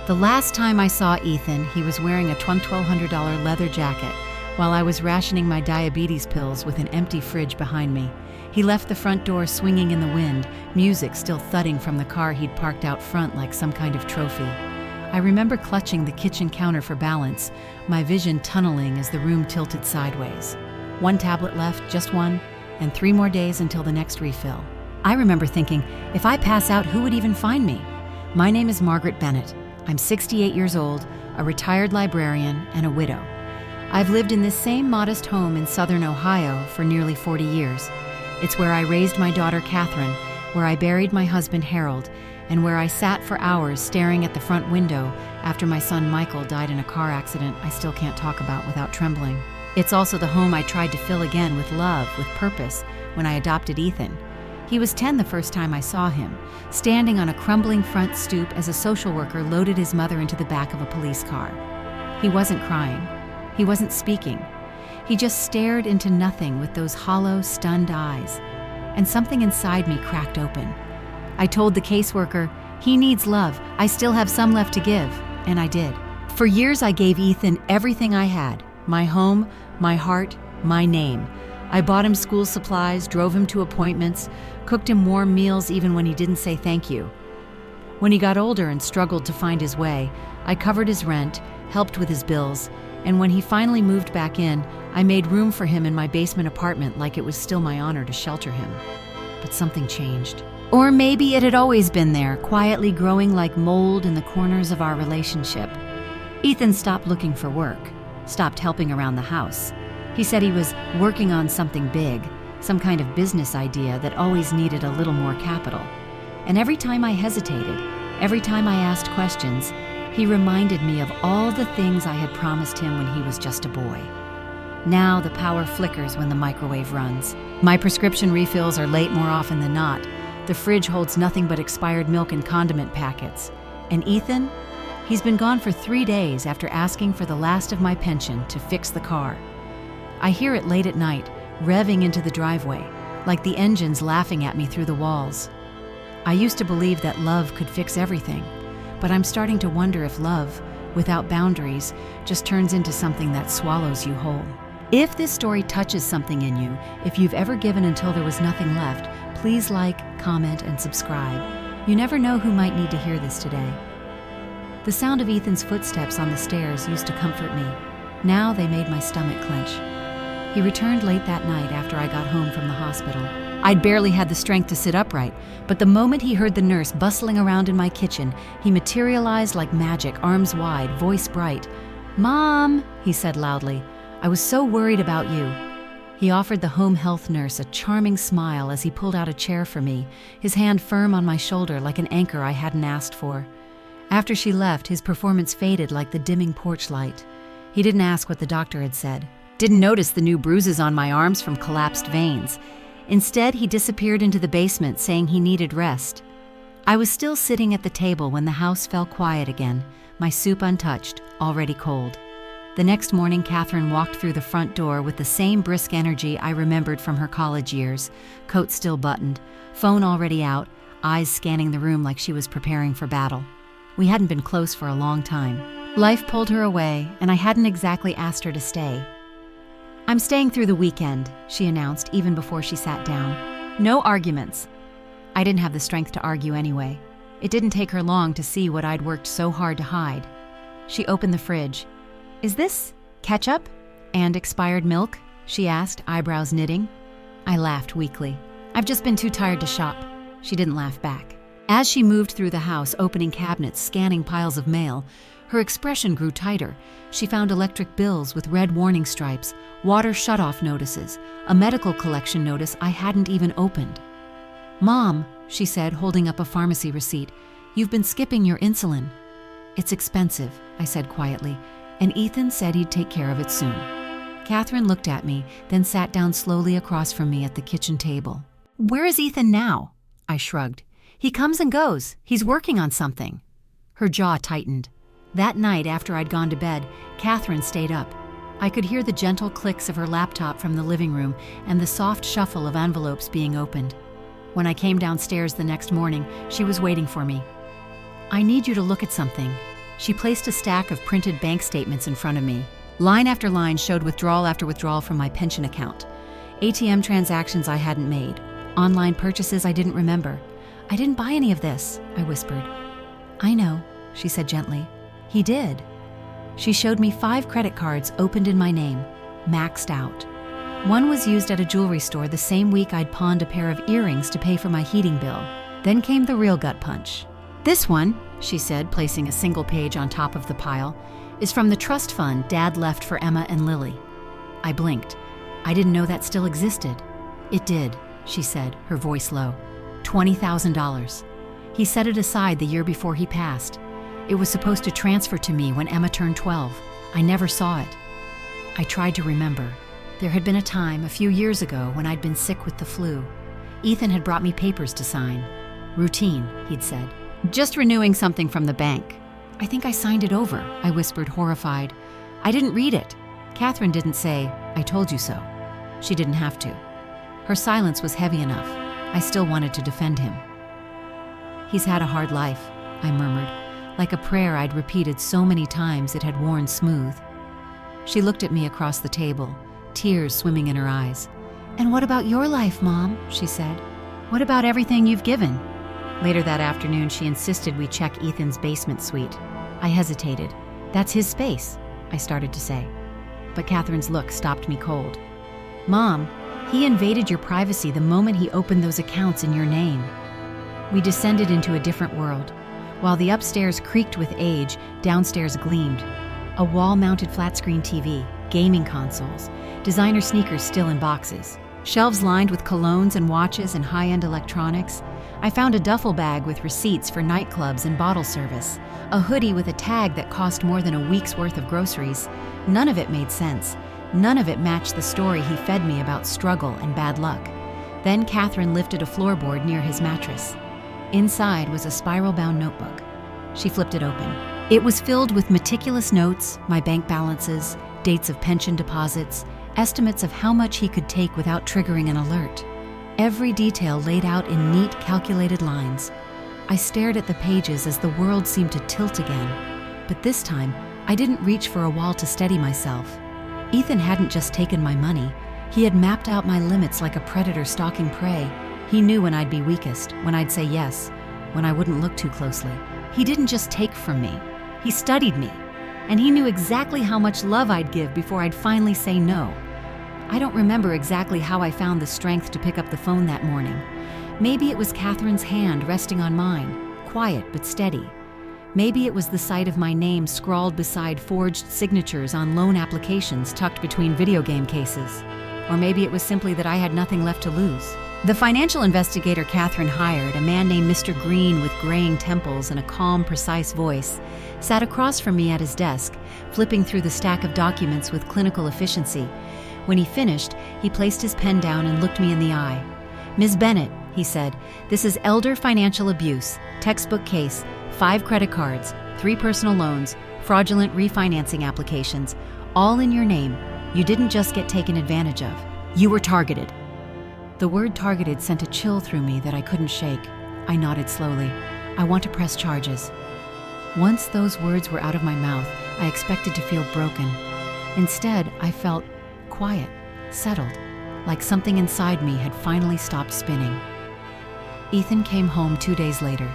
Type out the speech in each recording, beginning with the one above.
The last time I saw Ethan, he was wearing a $1,200 leather jacket while I was rationing my diabetes pills with an empty fridge behind me. He left the front door swinging in the wind, music still thudding from the car he'd parked out front like some kind of trophy. I remember clutching the kitchen counter for balance, my vision tunneling as the room tilted sideways. 1 tablet left, just one, and 3 more days until the next refill. I remember thinking, if I pass out, who would even find me? My name is Margaret Bennett. I'm 68 years old, a retired librarian, and a widow. I've lived in this same modest home in southern Ohio for nearly 40 years. It's where I raised my daughter Catherine, where I buried my husband Harold, and where I sat for hours staring at the front window after my son Michael died in a car accident I still can't talk about without trembling. It's also the home I tried to fill again with love, with purpose, when I adopted Ethan. He was 10 the first time I saw him, standing on a crumbling front stoop as a social worker loaded his mother into the back of a police car. He wasn't crying. He wasn't speaking. He just stared into nothing with those hollow, stunned eyes. And something inside me cracked open. I told the caseworker, "He needs love. I still have some left to give." And I did. For years I gave Ethan everything I had. My home, my heart, my name. I bought him school supplies, drove him to appointments, cooked him warm meals even when he didn't say thank you. When he got older and struggled to find his way, I covered his rent, helped with his bills, and when he finally moved back in, I made room for him in my basement apartment like it was still my honor to shelter him. But something changed. Or maybe it had always been there, quietly growing like mold in the corners of our relationship. Ethan stopped looking for work, stopped helping around the house. He said he was working on something big, some kind of business idea that always needed a little more capital. And every time I hesitated, every time I asked questions, he reminded me of all the things I had promised him when he was just a boy. Now the power flickers when the microwave runs. My prescription refills are late more often than not. The fridge holds nothing but expired milk and condiment packets. And Ethan? He's been gone for 3 days after asking for the last of my pension to fix the car. I hear it late at night, revving into the driveway, like the engines laughing at me through the walls. I used to believe that love could fix everything, but I'm starting to wonder if love, without boundaries, just turns into something that swallows you whole. If this story touches something in you, if you've ever given until there was nothing left, please like, comment, and subscribe. You never know who might need to hear this today. The sound of Ethan's footsteps on the stairs used to comfort me. Now they made my stomach clench. He returned late that night after I got home from the hospital. I'd barely had the strength to sit upright, but the moment he heard the nurse bustling around in my kitchen, he materialized like magic, arms wide, voice bright. "Mom," he said loudly, "I was so worried about you." He offered the home health nurse a charming smile as he pulled out a chair for me, his hand firm on my shoulder like an anchor I hadn't asked for. After she left, his performance faded like the dimming porch light. He didn't ask what the doctor had said. Didn't notice the new bruises on my arms from collapsed veins. Instead, he disappeared into the basement, saying he needed rest. I was still sitting at the table when the house fell quiet again, my soup untouched, already cold. The next morning, Catherine walked through the front door with the same brisk energy I remembered from her college years, coat still buttoned, phone already out, eyes scanning the room like she was preparing for battle. We hadn't been close for a long time. Life pulled her away, and I hadn't exactly asked her to stay. "I'm staying through the weekend," she announced even before she sat down. "No arguments." I didn't have the strength to argue anyway. It didn't take her long to see what I'd worked so hard to hide. She opened the fridge. "Is this ketchup and expired milk?" she asked, eyebrows knitting. I laughed weakly. "I've just been too tired to shop." She didn't laugh back. As she moved through the house, opening cabinets, scanning piles of mail, her expression grew tighter. She found electric bills with red warning stripes, water shutoff notices, a medical collection notice I hadn't even opened. "Mom," she said, holding up a pharmacy receipt, "you've been skipping your insulin." "It's expensive," I said quietly, "and Ethan said he'd take care of it soon." Catherine looked at me, then sat down slowly across from me at the kitchen table. "Where is Ethan now?" I shrugged. "He comes and goes. He's working on something." Her jaw tightened. That night, after I'd gone to bed, Catherine stayed up. I could hear the gentle clicks of her laptop from the living room and the soft shuffle of envelopes being opened. When I came downstairs the next morning, she was waiting for me. "I need you to look at something," She placed a stack of printed bank statements in front of me. Line after line showed withdrawal after withdrawal from my pension account. ATM transactions I hadn't made. Online purchases I didn't remember. "I didn't buy any of this," I whispered. "I know," she said gently. "He did." She showed me 5 credit cards opened in my name, maxed out. One was used at a jewelry store the same week I'd pawned a pair of earrings to pay for my heating bill. Then came the real gut punch. "This one," she said, placing a single page on top of the pile, "is from the trust fund Dad left for Emma and Lily." I blinked. I didn't know that still existed. "It did," she said, her voice low. $20,000. He set it aside the year before he passed. It was supposed to transfer to me when Emma turned 12. I never saw it. I tried to remember. There had been a time, a few years ago, when I'd been sick with the flu. Ethan had brought me papers to sign. "Routine," he'd said. "Just renewing something from the bank." "I think I signed it over," I whispered, horrified. "I didn't read it." Catherine didn't say, "I told you so." She didn't have to. Her silence was heavy enough. I still wanted to defend him. "He's had a hard life," I murmured, like a prayer I'd repeated so many times it had worn smooth. She looked at me across the table, tears swimming in her eyes. "And what about your life, Mom?" she said. "What about everything you've given?" Later that afternoon, she insisted we check Ethan's basement suite. I hesitated. "That's his space," I started to say. But Catherine's look stopped me cold. "Mom, he invaded your privacy the moment he opened those accounts in your name." We descended into a different world. While the upstairs creaked with age, downstairs gleamed. A wall-mounted flat-screen TV, gaming consoles, designer sneakers still in boxes, shelves lined with colognes and watches and high-end electronics. I found a duffel bag with receipts for nightclubs and bottle service, a hoodie with a tag that cost more than a week's worth of groceries. None of it made sense. None of it matched the story he fed me about struggle and bad luck. Then Catherine lifted a floorboard near his mattress. Inside was a spiral-bound notebook. She flipped it open. It was filled with meticulous notes, my bank balances, dates of pension deposits, estimates of how much he could take without triggering an alert. Every detail laid out in neat, calculated lines. I stared at the pages as the world seemed to tilt again. But this time, I didn't reach for a wall to steady myself. Ethan hadn't just taken my money. He had mapped out my limits like a predator stalking prey. He knew when I'd be weakest, when I'd say yes, when I wouldn't look too closely. He didn't just take from me. He studied me. And he knew exactly how much love I'd give before I'd finally say no. I don't remember exactly how I found the strength to pick up the phone that morning. Maybe it was Catherine's hand resting on mine, quiet but steady. Maybe it was the sight of my name scrawled beside forged signatures on loan applications tucked between video game cases. Or maybe it was simply that I had nothing left to lose. The financial investigator Catherine hired, a man named Mr. Green with graying temples and a calm, precise voice, sat across from me at his desk, flipping through the stack of documents with clinical efficiency. When he finished, he placed his pen down and looked me in the eye. "Ms. Bennett," he said, "this is elder financial abuse, textbook case, 5 credit cards, 3 personal loans, fraudulent refinancing applications, all in your name. You didn't just get taken advantage of. You were targeted." The word targeted sent a chill through me that I couldn't shake. I nodded slowly. "I want to press charges." Once those words were out of my mouth, I expected to feel broken. Instead, I felt quiet, settled, like something inside me had finally stopped spinning. Ethan came home 2 days later.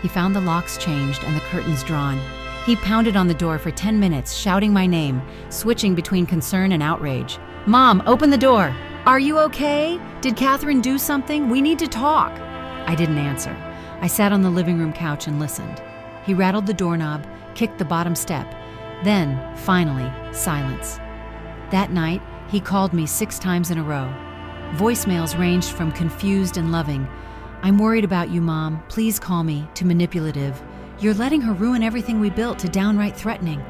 He found the locks changed and the curtains drawn. He pounded on the door for 10 minutes, shouting my name, switching between concern and outrage. "Mom, open the door! Are you okay? Did Catherine do something? We need to talk." I didn't answer. I sat on the living room couch and listened. He rattled the doorknob, kicked the bottom step. Then, finally, silence. That night, he called me 6 times in a row. Voicemails ranged from confused and loving. "I'm worried about you, Mom. Please call me," to manipulative. "You're letting her ruin everything we built," to downright threatening.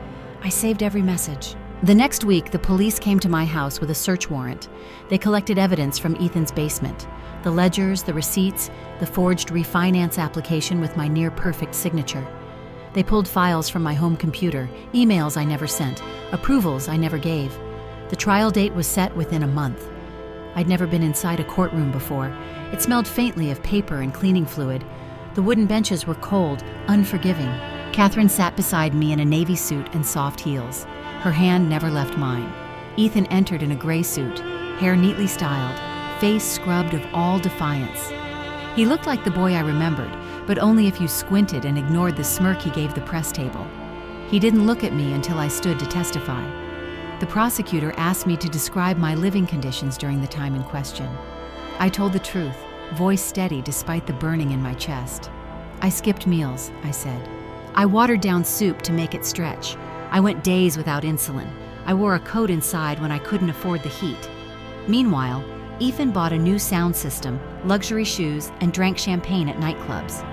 I saved every message. The next week, the police came to my house with a search warrant. They collected evidence from Ethan's basement. The ledgers, the receipts, the forged refinance application with my near-perfect signature. They pulled files from my home computer, emails I never sent, approvals I never gave. The trial date was set within a month. I'd never been inside a courtroom before. It smelled faintly of paper and cleaning fluid. The wooden benches were cold, unforgiving. Catherine sat beside me in a navy suit and soft heels. Her hand never left mine. Ethan entered in a gray suit, hair neatly styled, face scrubbed of all defiance. He looked like the boy I remembered, but only if you squinted and ignored the smirk he gave the press table. He didn't look at me until I stood to testify. The prosecutor asked me to describe my living conditions during the time in question. I told the truth, voice steady despite the burning in my chest. I skipped meals, I said. I watered down soup to make it stretch. I went days without insulin. I wore a coat inside when I couldn't afford the heat. Meanwhile, Ethan bought a new sound system, luxury shoes, and drank champagne at nightclubs.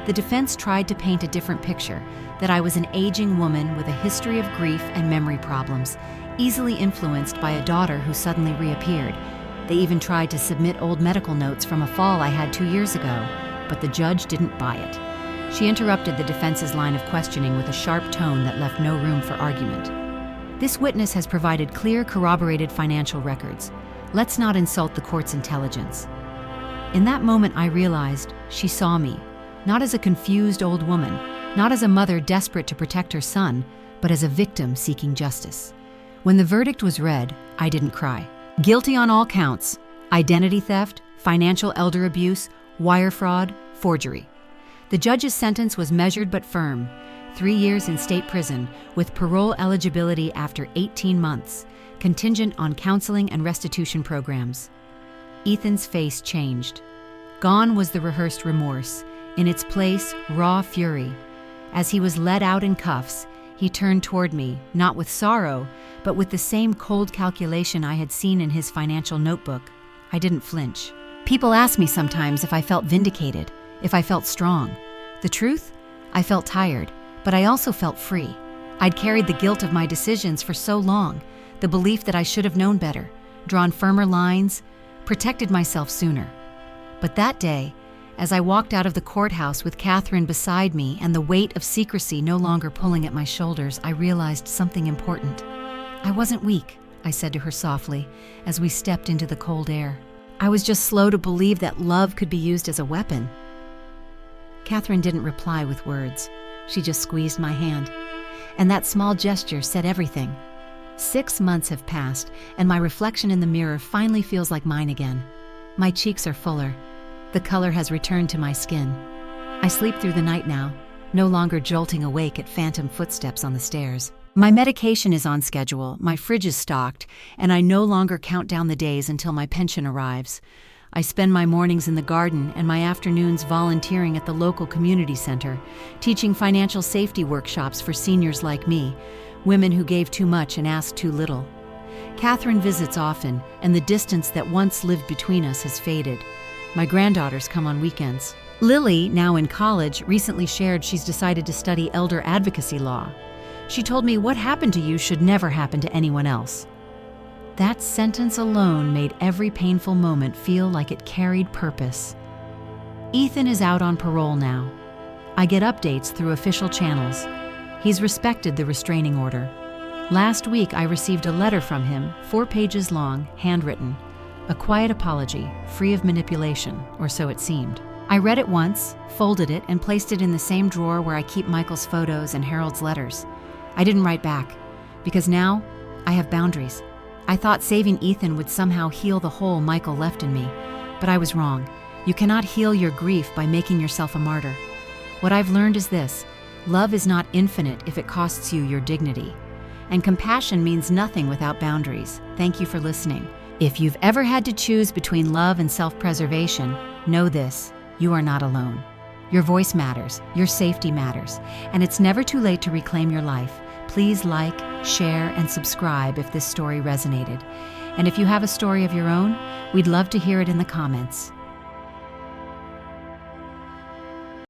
The defense tried to paint a different picture, that I was an aging woman with a history of grief and memory problems, easily influenced by a daughter who suddenly reappeared. They even tried to submit old medical notes from a fall I had 2 years ago, but the judge didn't buy it. She interrupted the defense's line of questioning with a sharp tone that left no room for argument. This witness has provided clear, corroborated financial records. Let's not insult the court's intelligence. In that moment, I realized she saw me, not as a confused old woman, not as a mother desperate to protect her son, but as a victim seeking justice. When the verdict was read, I didn't cry. Guilty on all counts: identity theft, financial elder abuse, wire fraud, forgery. The judge's sentence was measured but firm: 3 years in state prison, with parole eligibility after 18 months, contingent on counseling and restitution programs. Ethan's face changed. Gone was the rehearsed remorse. In its place, raw fury. As he was led out in cuffs, he turned toward me, not with sorrow, but with the same cold calculation I had seen in his financial notebook. I didn't flinch. People ask me sometimes if I felt vindicated, if I felt strong. The truth? I felt tired, but I also felt free. I'd carried the guilt of my decisions for so long, the belief that I should have known better, drawn firmer lines, protected myself sooner. But that day, as I walked out of the courthouse with Catherine beside me and the weight of secrecy no longer pulling at my shoulders, I realized something important. I wasn't weak, I said to her softly, as we stepped into the cold air. I was just slow to believe that love could be used as a weapon. Catherine didn't reply with words. She just squeezed my hand. And that small gesture said everything. 6 months have passed, and my reflection in the mirror finally feels like mine again. My cheeks are fuller. The color has returned to my skin. I sleep through the night now, no longer jolting awake at phantom footsteps on the stairs. My medication is on schedule, my fridge is stocked, and I no longer count down the days until my pension arrives. I spend my mornings in the garden and my afternoons volunteering at the local community center, teaching financial safety workshops for seniors like me, women who gave too much and asked too little. Catherine visits often, and the distance that once lived between us has faded. My granddaughters come on weekends. Lily, now in college, recently shared she's decided to study elder advocacy law. She told me what happened to you should never happen to anyone else. That sentence alone made every painful moment feel like it carried purpose. Ethan is out on parole now. I get updates through official channels. He's respected the restraining order. Last week I received a letter from him, 4 pages long, handwritten. A quiet apology, free of manipulation, or so it seemed. I read it once, folded it, and placed it in the same drawer where I keep Michael's photos and Harold's letters. I didn't write back, because now I have boundaries. I thought saving Ethan would somehow heal the hole Michael left in me, but I was wrong. You cannot heal your grief by making yourself a martyr. What I've learned is this: love is not infinite if it costs you your dignity. And compassion means nothing without boundaries. Thank you for listening. If you've ever had to choose between love and self-preservation, know this: you are not alone. Your voice matters, your safety matters, and it's never too late to reclaim your life. Please like, share, and subscribe if this story resonated. And if you have a story of your own, we'd love to hear it in the comments.